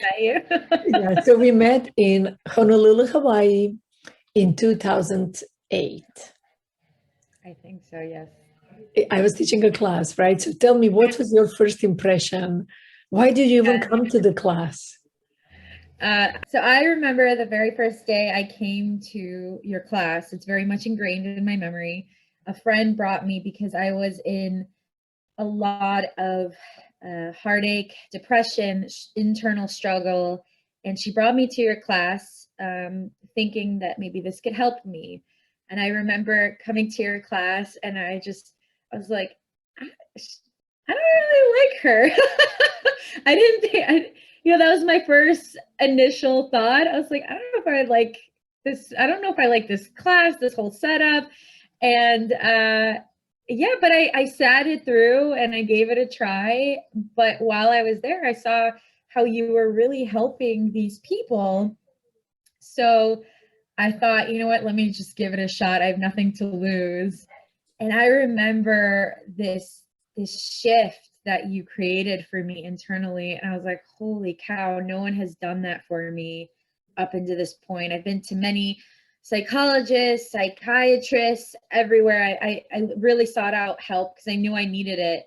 met you. Yeah, so we met in Honolulu, Hawaii in 2008. I think so, yes. I was teaching a class, right? So tell me, what was your first impression? Why did you even come to the class? So I remember the very first day I came to your class. It's very much ingrained in my memory. A friend brought me because I was in a lot of heartache, depression, internal struggle. And she brought me to your class thinking that maybe this could help me. And I remember coming to your class and I was like, I, I don't really like her. I didn't think, that was my first initial thought. I was like, I don't know if I like this. I don't know if I like this class, this whole setup. And yeah, but I sat it through and I gave it a try. But while I was there, I saw how you were really helping these people. So I thought, you know what, let me just give it a shot. I have nothing to lose. And I remember this shift that you created for me internally. And I was like, holy cow, no one has done that for me up until this point. I've been to many psychologists, psychiatrists, everywhere. I really sought out help because I knew I needed it.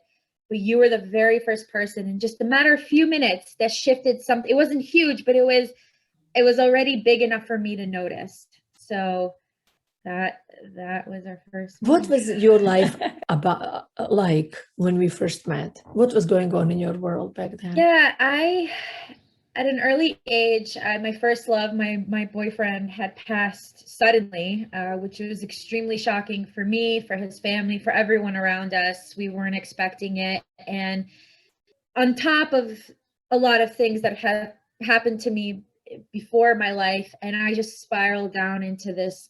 But you were the very first person in just a matter of a few minutes that shifted something. It wasn't huge, but it was already big enough for me to notice. So that was our first What meeting. was your life about like when we first met? What was going on in your world back then? Yeah, at an early age, my first love, my boyfriend had passed suddenly, which was extremely shocking for me, for his family, for everyone around us. We weren't expecting it. And on top of a lot of things that have happened to me before my life, and I just spiraled down into this,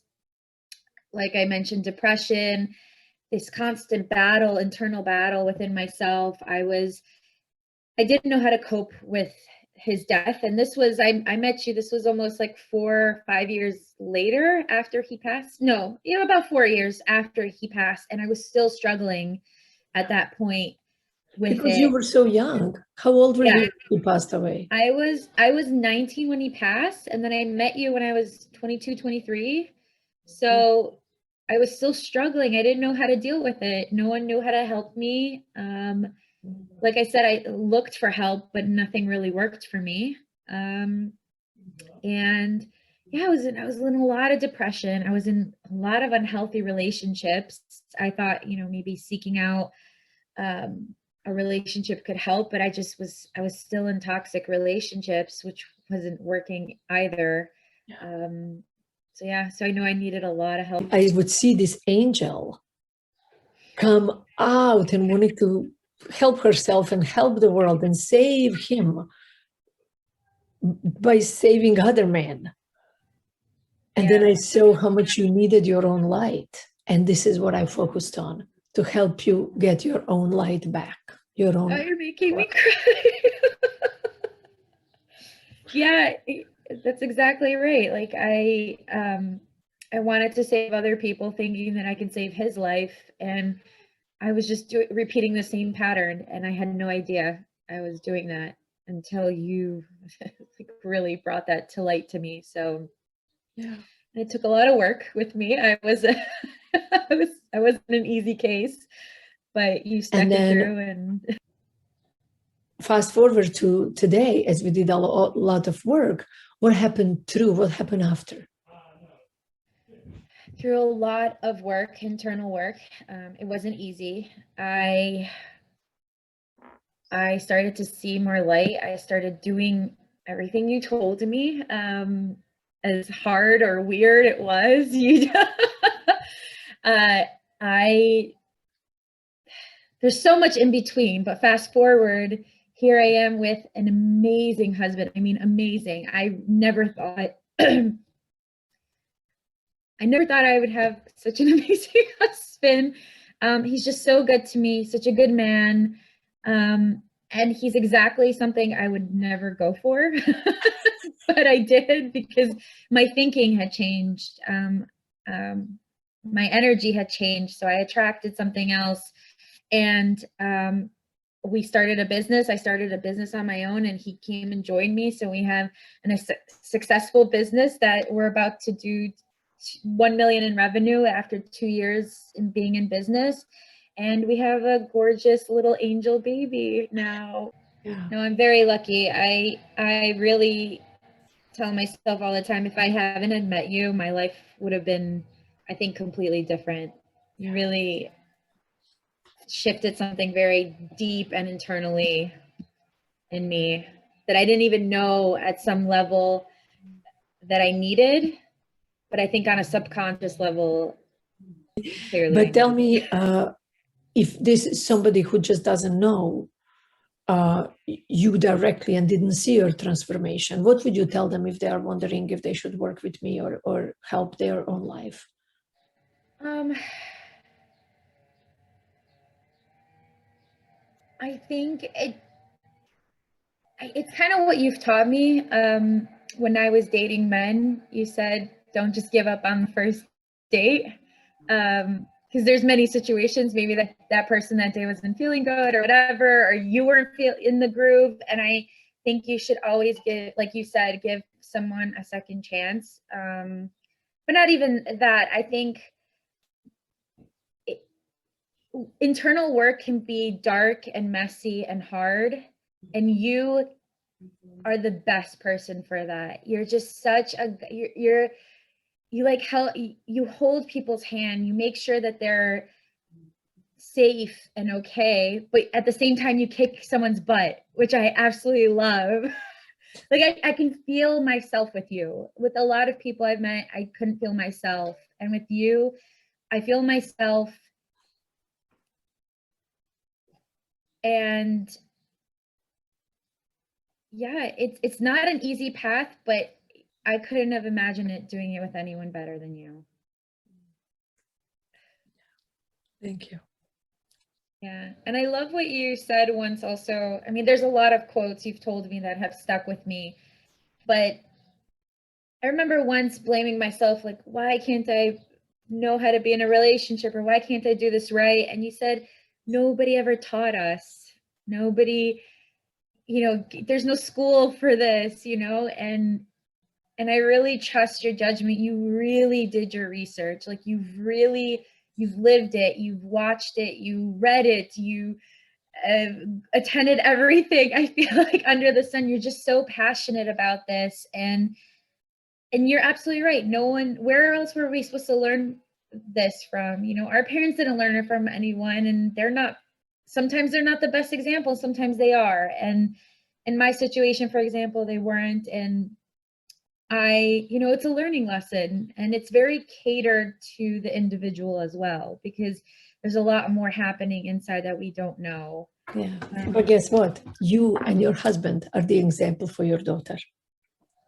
like I mentioned, depression, this constant battle, internal battle within myself. I didn't know how to cope with his death. And this was, I met you, this was almost like 4 or 5 years later after he passed. No, about 4 years after he passed. And I was still struggling at that point with Because you it. were so young. How old were Yeah. you when he passed away? I was 19 when he passed. And then I met you when I was 22, 23. So I was still struggling. I didn't know how to deal with it. No one knew how to help me. Like I said, I looked for help, but nothing really worked for me. And yeah, I was in a lot of depression. I was in a lot of unhealthy relationships. I thought, maybe seeking out a relationship could help, but I was still in toxic relationships, which wasn't working either. So yeah, so I know I needed a lot of help. I would see this angel come out and wanted to help herself and help the world and save him by saving other men. And then I saw how much you needed your own light. And this is what I focused on, to help you get your own light back. Your own. Oh, you're making me cry. Yeah, that's exactly right. Like I wanted to save other people thinking that I can save his life, and I was just repeating the same pattern, and I had no idea I was doing that until you like really brought that to light to me. So Yeah. it took a lot of work with me. I wasn't an easy case, but you stuck it through. And fast forward to today, as we did a lot of work, what happened through? What happened after? Through a lot of work, internal work. It wasn't easy. I started to see more light. I started doing everything you told me. As hard or weird it was, I there's so much in between, but fast forward, here I am with an amazing husband. I mean, amazing. I never thought I would have such an amazing husband. He's just so good to me, such a good man. And he's exactly something I would never go for, but I did because my thinking had changed. My energy had changed. So I attracted something else. And we started a business. I started a business on my own and he came and joined me. So we have a successful business that we're about to do 1 million in revenue after 2 years in being in business. And we have a gorgeous little angel baby now. Yeah. No, I'm very lucky. I really tell myself all the time, if I haven't had met you, my life would have been, I think, completely different. You really shifted something very deep and internally in me that I didn't even know at some level that I needed, but I think on a subconscious level, clearly. But tell me, if this is somebody who just doesn't know you directly and didn't see your transformation, what would you tell them if they are wondering if they should work with me or help their own life? I think it's kind of what you've taught me. When I was dating men, you said, don't just give up on the first date. Because there's many situations, maybe that person that day wasn't feeling good or whatever, or you weren't in the groove. And I think you should always give, like you said, give someone a second chance. But not even that. I think internal work can be dark and messy and hard. And you are the best person for that. You're just such a, you like help, you hold people's hand, you make sure that they're safe and okay, but at the same time you kick someone's butt, which I absolutely love. Like I can feel myself with you. With a lot of people I've met, I couldn't feel myself, and with you I feel myself. And yeah, it's not an easy path, but I couldn't have imagined doing it with anyone better than you. Thank you. Yeah. And I love what you said once also. I mean, there's a lot of quotes you've told me that have stuck with me, but I remember once blaming myself, like, why can't I know how to be in a relationship, or why can't I do this right? And you said, nobody ever taught us. Nobody, there's no school for this, and I really trust your judgment. You really did your research. Like you've lived it, you've watched it, you read it, you attended everything. I feel like under the sun, you're just so passionate about this. And you're absolutely right. No one, where else were we supposed to learn this from? Our parents didn't learn it from anyone, and sometimes they're not the best example. Sometimes they are. And in my situation, for example, they weren't. And it's a learning lesson, and it's very catered to the individual as well, because there's a lot more happening inside that we don't know. Yeah. But guess what? You and your husband are the example for your daughter.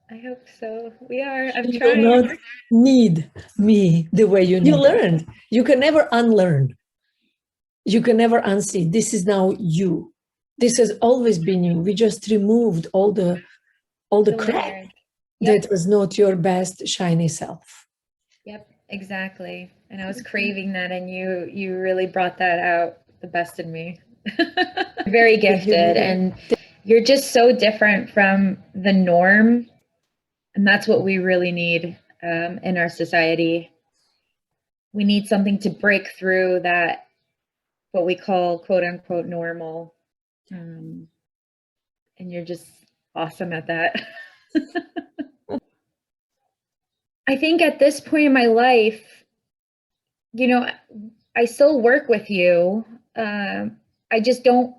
I hope so. We are. I'm You trying. will not need me the way you learned. You can never unlearn. You can never unsee. This is now you. This has always been you. We just removed all the crap that was not your best shiny self. Yep, exactly. And I was craving that, and you really brought that out, the best in me. Very gifted, and you're just so different from the norm. And that's what we really need in our society. We need something to break through that, what we call quote unquote normal. And you're just awesome at that. I think at this point in my life, I still work with you. I just don't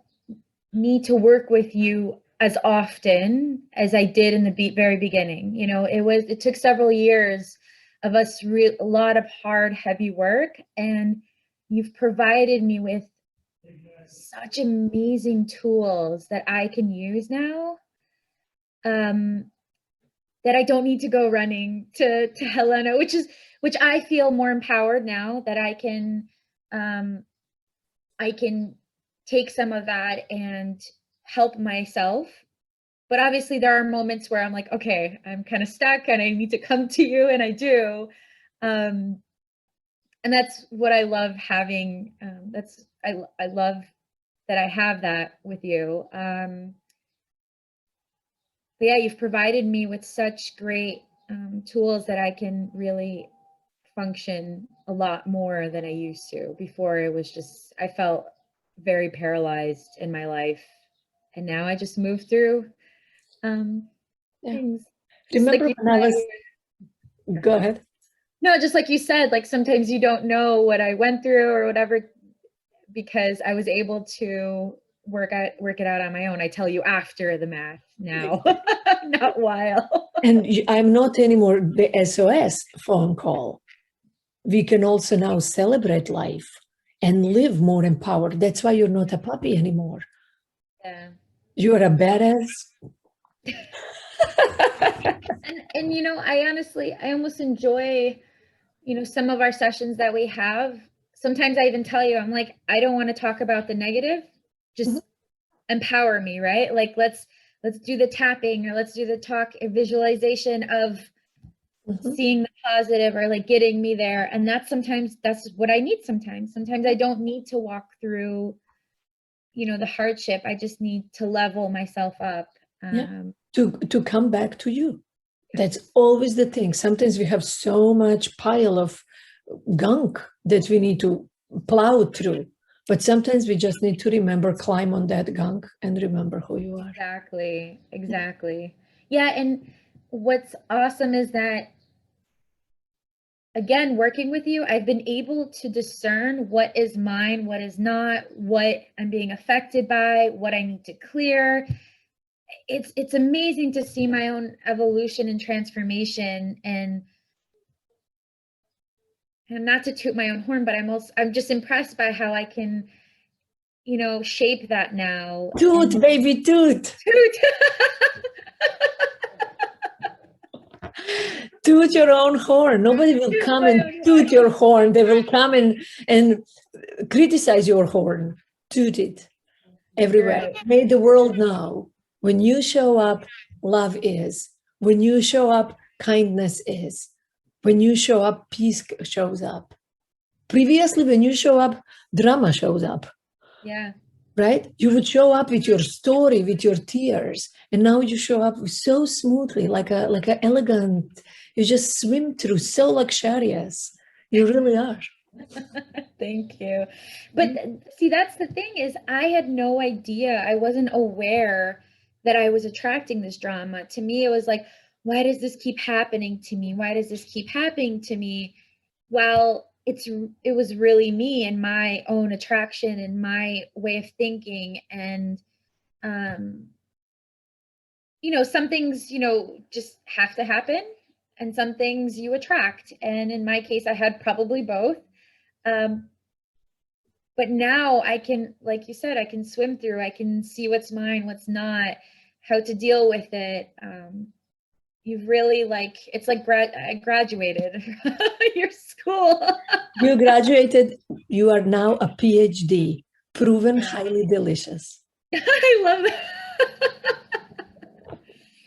need to work with you as often as I did in the very beginning. It took several years of us, a lot of hard, heavy work, and you've provided me with such amazing tools that I can use now. That I don't need to go running to Helena, which I feel more empowered now that I can take some of that and help myself. But obviously there are moments where I'm like, okay, I'm kind of stuck and I need to come to you, and I do. And that's what I love having. I love that I have that with you. But yeah, you've provided me with such great tools that I can really function a lot more than I used to. Before it was just, I felt very paralyzed in my life. And now I just move through things. Just Remember like you when I was, go ahead. No, just like you said, like sometimes you don't know what I went through or whatever, because I was able to work it out on my own. I tell you after the math now, not while. And I'm not anymore the SOS phone call. We can also now celebrate life and live more empowered. That's why you're not a puppy anymore. Yeah. You're a badass. And you know, I almost enjoy, you know, some of our sessions that we have. Sometimes I even tell you, I'm like, I don't want to talk about the negative, just empower me, right? Like let's do the tapping, or let's do the talk visualization of seeing the positive, or like getting me there. And that's what I need sometimes. Sometimes I don't need to walk through, you know, the hardship. I just need to level myself up. To come back to you. That's always the thing. Sometimes we have so much pile of gunk that we need to plow through. But sometimes we just need to remember, climb on that gunk and remember who you are. Exactly. Yeah. And what's awesome is that, again, working with you, I've been able to discern what is mine, what is not, what I'm being affected by, what I need to clear. It's amazing to see my own evolution and transformation, and not to toot my own horn, but I'm just impressed by how I can, you know, shape that now. Toot, baby, toot. Toot your own horn. Nobody will come and toot your horn. They will come and criticize your horn. Toot it everywhere. May the world know, when you show up, love is. When you show up, kindness is. When you show up, peace shows up. Previously, when you show up, drama shows up. Yeah. Right? You would show up with your story, with your tears, and now you show up so smoothly, like a elegant. You just swim through, so luxurious. You really are. Thank you. But see, that's the thing, is I had no idea. I wasn't aware that I was attracting this drama. To me, it was like, why does this keep happening to me? Why does this keep happening to me? Well, it was really me and my own attraction and my way of thinking. And you know, some things, you know, just have to happen, and some things you attract. And in my case, I had probably both. But now I can, like you said, I can swim through, I can see what's mine, what's not, how to deal with it. You've really, like, it's like I graduated your school. You graduated. You are now a PhD, proven highly delicious. I love that.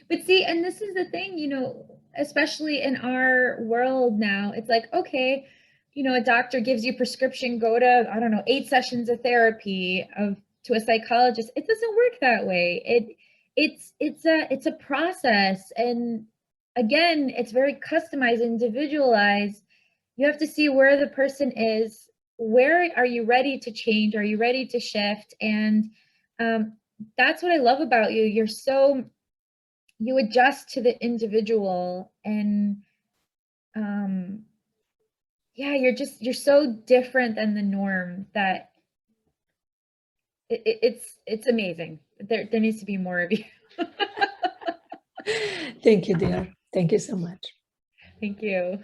But see, and this is the thing, you know, especially in our world now, it's like, okay, you know, a doctor gives you prescription, go to, I don't know, 8 sessions of therapy to a psychologist. It doesn't work that way. It's a process. And again, it's very customized, individualized. You have to see where the person is. Where are you ready to change? Are you ready to shift? And that's what I love about you. You adjust to the individual, and yeah, you're so different than the norm that it's amazing. There needs to be more of you. Thank you, dear. Thank you so much. Thank you.